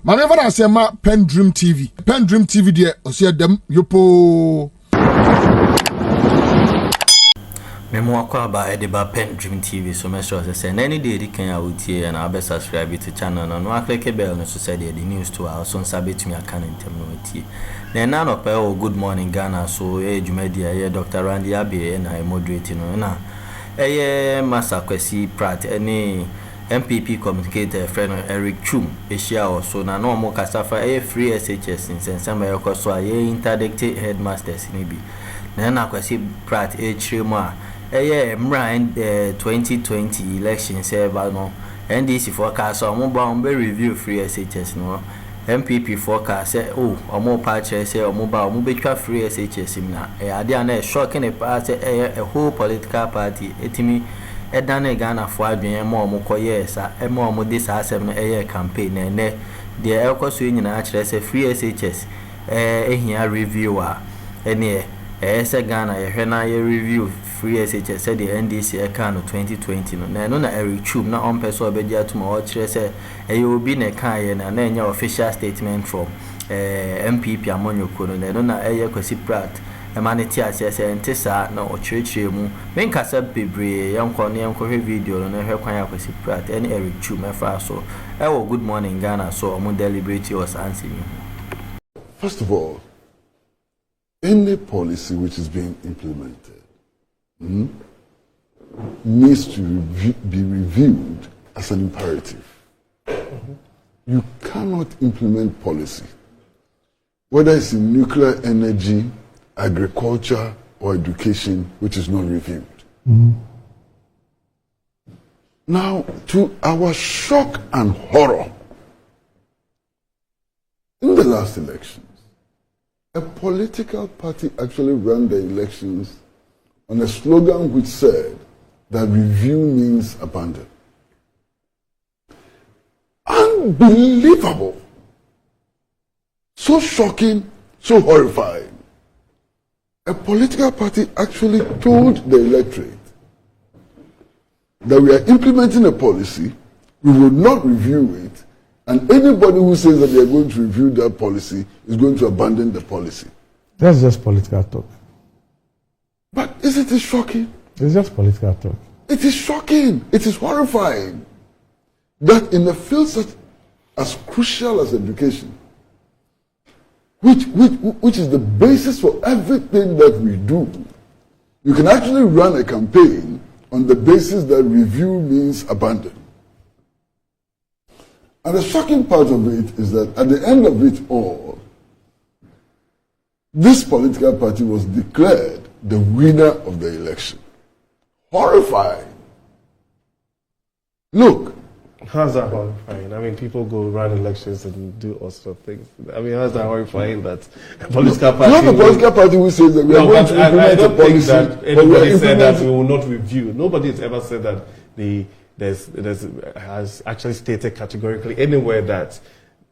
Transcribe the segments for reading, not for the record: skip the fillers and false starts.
Manever I say ma PENDREAM TV. PENDREAM TV there, o see them yopo. Memo akwa ba edeba PENDREAM TV so make sure say any day you can out here and I be subscribe to channel and no click bell no so say the news to our so sabe to me account internet. Then na no pe good morning Ghana so Jumedia here Dr. Randy Abe na moderate no na Master Kwesi Pratt any NPP communicator friend Twum Sch00ls so na no more kasafa free SHS in some so interdicted headmasters ni bi na Kwesi Pratt chirema mra 2020 election server no NDC forecast so mo ba be review free SHS no NPP forecast say omo patch say omo ba omo betwa free SHS na ade na shocking a party a whole political party etimi edane Ghana fo adwen mo omo koye sa mo omo DISASSOCIATES no campaign na ne de ekoso nyina kire say free SHS ehia review a ene say Ghana ye na ye review free SHS said the NDC account 2020 no na Twum na on person obeji atuma o kire say obi na kan ye na nya official statement from NPP amonyoko no na Kwesi Pratt emanity asese entisa na o kire mu menkasa bebre yanko ne yanko video no hwe kwan Kwesi Pratt any Twum efa so good morning Ghana so omo deliberate was answering. First of all, any policy which is being implemented needs to be reviewed as an imperative. You cannot implement policy, whether it's in nuclear energy, agriculture, or education, which is not reviewed. Now, to our shock and horror, in the last elections, a political party actually ran the elections on a slogan which said that review means abandon. Unbelievable. So shocking, so horrifying. A political party actually told the electorate that we are implementing a policy, we will not review it, and anybody who says that they are going to review that policy is going to abandon the policy. That's just political talk. But isn't it shocking? It's just political talk. It is shocking. It is horrifying that in a field such as crucial as education, which is the basis for everything that we do, you can actually run a campaign on the basis that review means abandon. And the shocking part of it is that at the end of it all, this political party was declared the winner of the election. Horrifying. Look. How's that horrifying? I mean, people go run elections and do all sorts of things. I mean, how's that horrifying that a political party... Not a political party who says that we are going to implement a policy... that anybody said that we will not review. Nobody has ever said that has actually stated categorically anywhere that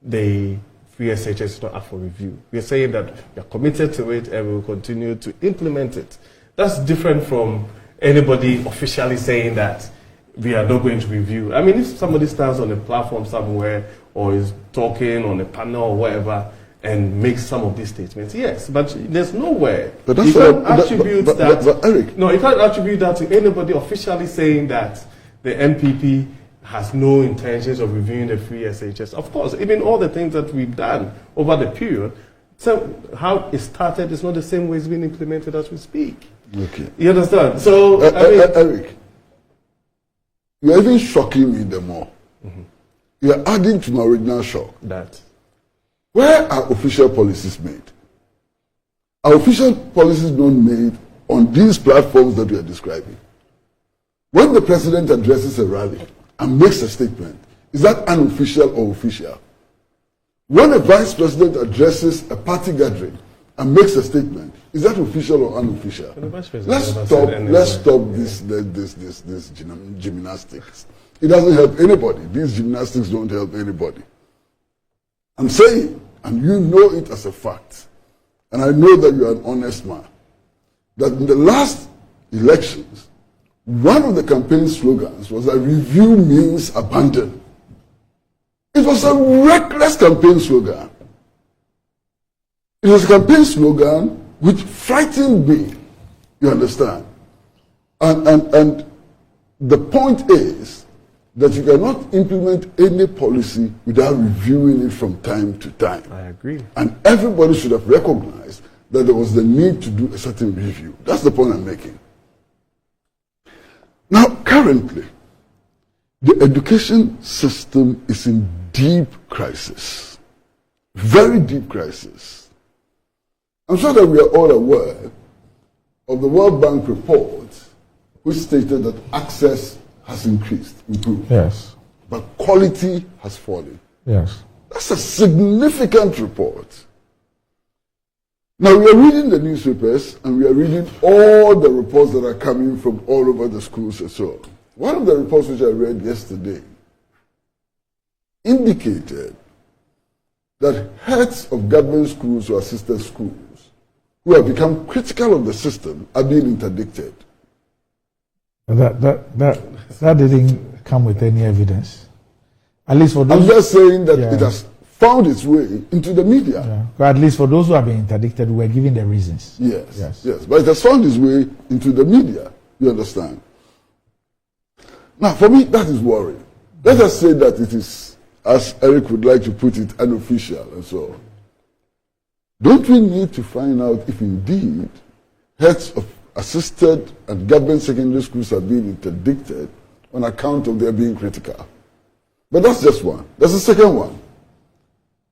the free SHS is not up for review. We are saying that we are committed to it and we will continue to implement it. That's different from anybody officially saying that we are not going to review. I mean, if somebody stands on a platform somewhere or is talking on a panel or whatever and makes some of these statements, yes, but there's nowhere. But that's you can't attribute that. But Eric, no, you can't attribute that to anybody officially saying that the NPP has no intentions of reviewing the free SHS. Of course, even all the things that we've done over the period, so how it started is not the same way it's being implemented as we speak. Okay. You understand? So, Eric, you're even shocking me the more. You're adding to my original shock. That. Where are official policies made? Are official policies not made on these platforms that we are describing? When the president addresses a rally and makes a statement, is that unofficial or official? When a vice president addresses a party gathering and makes a statement, is that official or unofficial? Let's stop this gymnastics. It doesn't help anybody. These gymnastics don't help anybody. I'm saying, and you know it as a fact, and I know that you're an honest man, that in the last elections, one of the campaign slogans was that review means abandon. It was a reckless campaign slogan. It was a campaign slogan which frightened me. You understand? And the point is that you cannot implement any policy without reviewing it from time to time. I agree. And everybody should have recognized that there was the need to do a certain review. That's the point I'm making. Now, currently, the education system is in deep crisis. Very deep crisis. I'm sure that we are all aware of the World Bank report which stated that access has improved. Yes. But quality has fallen. Yes. That's a significant report. Now, we are reading the newspapers and we are reading all the reports that are coming from all over the schools and so on. One of the reports which I read yesterday indicated that heads of government schools or assisted schools who have become critical of the system are being interdicted. That didn't come with any evidence. At least for those. I'm just saying that it has found its way into the media. Yeah. But at least for those who have been interdicted, we're given the reasons. Yes. But it has found its way into the media. You understand? Now, for me, that is worrying. Let us say that it is, as Eric would like to put it, unofficial and so on. Don't we need to find out if indeed heads of assisted and government secondary schools are being interdicted on account of their being critical? But that's just one. There's a second one.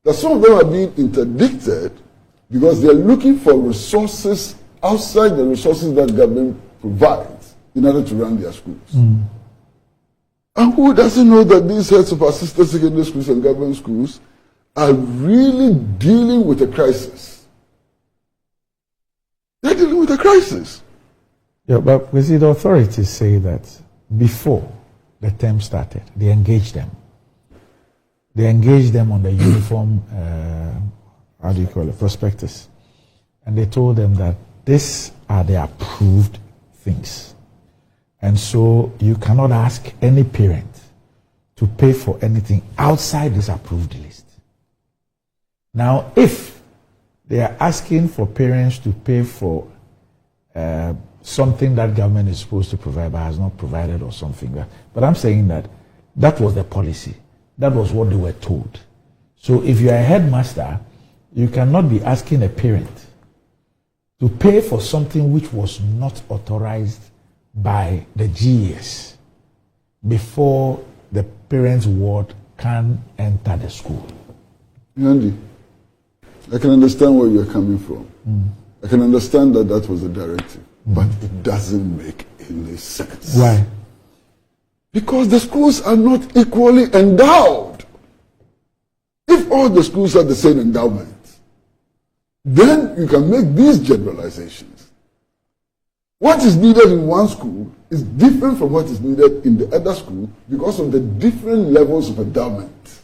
That some of them are being interdicted because they're looking for resources outside the resources that government provides in order to run their schools. And who doesn't know that these heads of assisted secondary schools and government schools are really dealing with a crisis? They're dealing with a crisis. Yeah, but we see the authorities say that before the term started, they engaged them. They engaged them on the uniform, prospectus. And they told them that these are the approved things. And so you cannot ask any parent to pay for anything outside this approved list. Now, if they are asking for parents to pay for something that government is supposed to provide but has not provided or something, but I'm saying that that was the policy. That was what they were told. So if you are a headmaster, you cannot be asking a parent to pay for something which was not authorized by the GES before the parent's ward can enter the school. Yandy, I can understand where you're coming from. I can understand that that was a directive, but it doesn't make any sense. Why? Because the schools are not equally endowed. If all the schools have the same endowment, then you can make these generalizations. What is needed in one school is different from what is needed in the other school because of the different levels of endowment.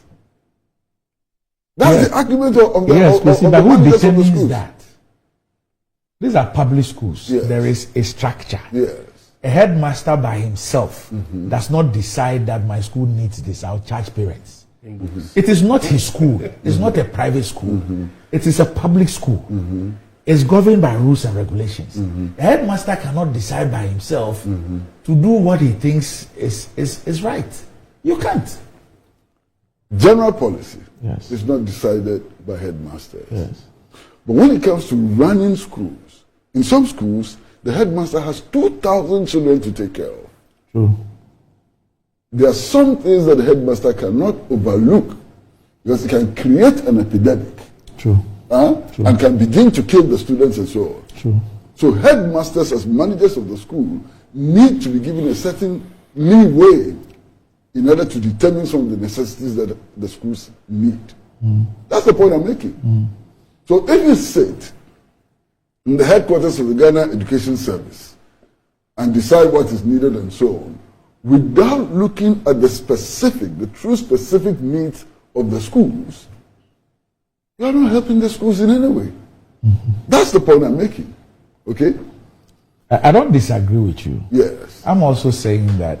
That's the argument of the but who managers of the determines schools. that? These are public schools. Yes. There is a structure. Yes. A headmaster by himself does not decide that my school needs this. I'll charge parents. It is not his school. It's not a private school. It is a public school. It's governed by rules and regulations. A headmaster cannot decide by himself to do what he thinks is right. You can't. General policy Yes. is not decided by headmasters. Yes. But when it comes to running schools, in some schools, the headmaster has 2,000 children to take care of. True. There are some things that the headmaster cannot overlook because it can create an epidemic. True. True. And can begin to kill the students and so on. True. So headmasters as managers of the school need to be given a certain leeway in order to determine some of the necessities that the schools need. That's the point I'm making. So if you sit in the headquarters of the Ghana Education Service and decide what is needed and so on, without looking at the true specific needs of the schools, you are not helping the schools in any way. That's the point I'm making. Okay? I don't disagree with you. Yes. I'm also saying that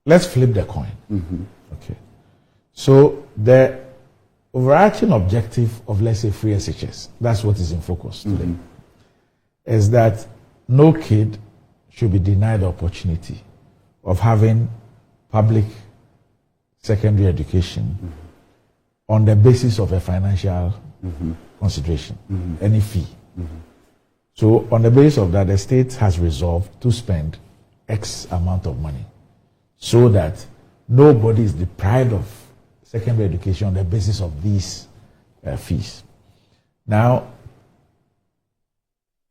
let's flip the coin. Okay. So the overarching objective of, let's say, free SHS, that's what is in focus today, is that no kid should be denied the opportunity of having public secondary education on the basis of a financial consideration, any fee. So on the basis of that, the state has resolved to spend X amount of money so that nobody is deprived of secondary education on the basis of these fees. Now,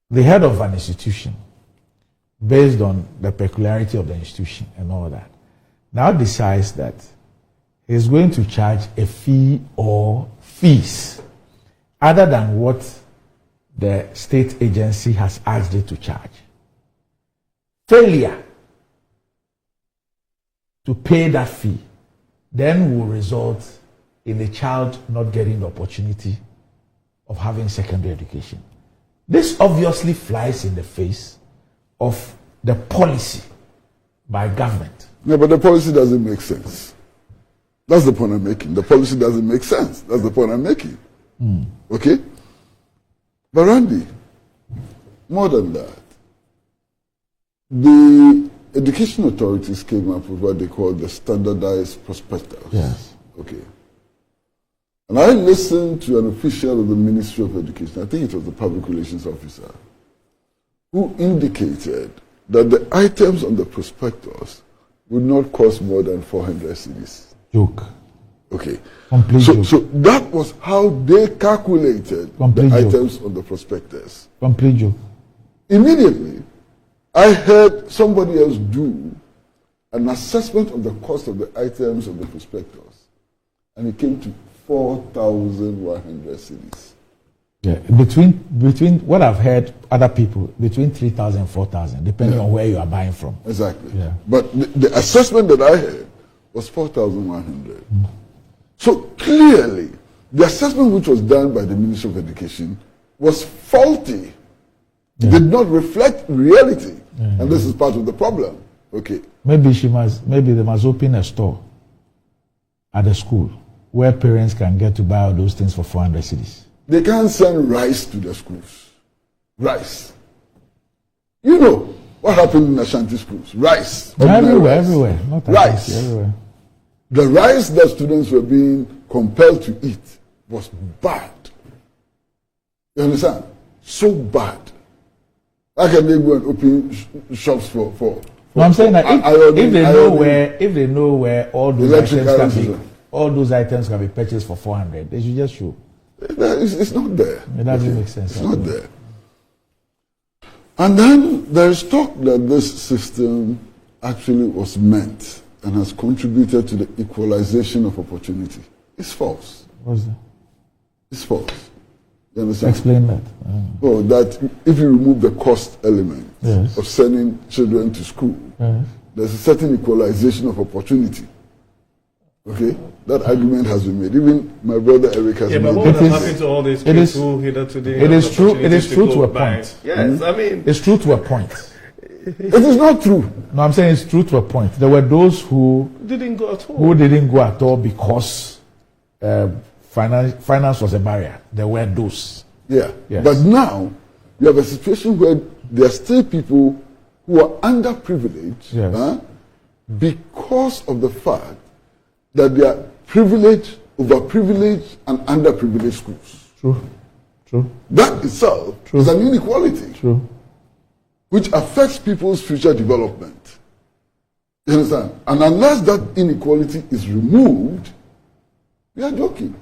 the head of an institution, based on the peculiarity of the institution and all that, now decides that he's going to charge a fee or fees other than what the state agency has asked it to charge. Failure to pay that fee then will result in the child not getting the opportunity of having secondary education. This obviously flies in the face of the policy by government. No, but the policy doesn't make sense. That's the point I'm making. The policy doesn't make sense. That's the point I'm making. Okay? But Randy, more than that, the education authorities came up with what they call the standardized prospectus. Yes. Okay. And I listened to an official of the Ministry of Education, I think it was the public relations officer, who indicated that the items on the prospectus would not cost more than 400 cedis. Joke. Okay. Complete joke. So that was how they calculated Complete the joke. items on the prospectus. Complete joke. Immediately, I heard somebody else do an assessment of the cost of the items of the prospectus, and it came to 4,100 cedis. Yeah, between what I've heard other people, between 3,000 and 4,000, depending on where you are buying from. Exactly. Yeah. But the assessment that I heard was 4,100. So clearly, the assessment which was done by the Ministry of Education was faulty. Did not reflect reality. And this is part of the problem. Okay. Maybe they must open a store at the school where parents can get to buy all those things for 400 cedis. They can't send rice to the schools. Rice. You know what happened in Ashanti schools? Rice. Everywhere. Not rice. Ashanti, everywhere. The rice that students were being compelled to eat was bad. You understand? So bad. How can they go and open shops for no, I'm saying that if they know where all those items can be purchased for 400, they should just show. It's not there. It doesn't make sense. It's not there. And then there is talk that this system actually was meant and has contributed to the equalization of opportunity. It's false. What's that? It's false. You understand? Explain that. Oh, that if you remove the cost element Yes. of sending children to school, Yes. there's a certain equalization of opportunity. Okay? That argument has been made. Even my brother Eric has made but what has happened to all these kids who hitherto didn't It have is the true. It opportunity is true to a buy? point. Yes, I mean, It's true to a point. It is not true. No, I'm saying it's true to a point. There were those who didn't go at all. didn't go at all because finance was a barrier. There were those. Yeah. Yes. But now, you have a situation where there are still people who are underprivileged Yes. because of the fact that they are privileged, overprivileged, and underprivileged schools. True. That itself is an inequality True. which affects people's future development. You understand? And unless that inequality is removed, we are joking.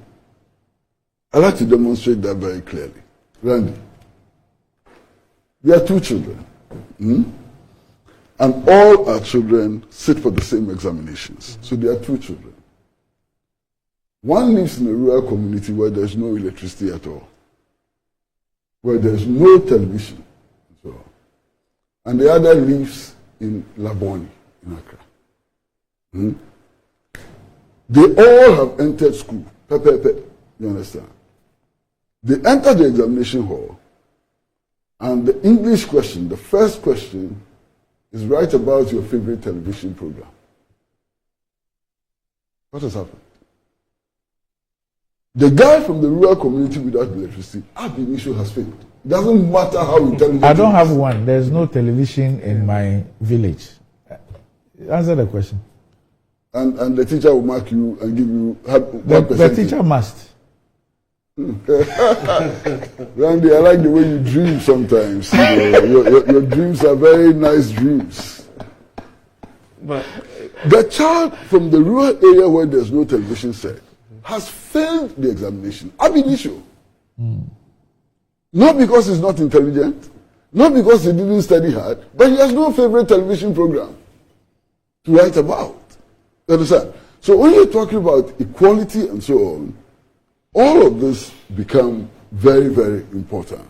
I'd like to demonstrate that very clearly. Randy, we are two children. And all our children sit for the same examinations. So there are two children. One lives in a rural community where there's no electricity at all, where there's no television, and so on. And the other lives in Laboni, in Accra. They all have entered school. You understand? They enter the examination hall, and the English question, the first question, is write about your favorite television program. What has happened? The guy from the rural community without electricity, ab initio has failed. It doesn't matter how intelligent. I don't have one. There's no television in my village. Answer the question. And the teacher will mark you and give you the teacher must. Randy, I like the way you dream sometimes. Your dreams are very nice dreams. But the child from the rural area where there's no television set has failed the examination. Ab initio. Not because he's not intelligent, not because he didn't study hard, but he has no favorite television program to write about. You understand? So when you're talking about equality and so on, all of this become very, very important.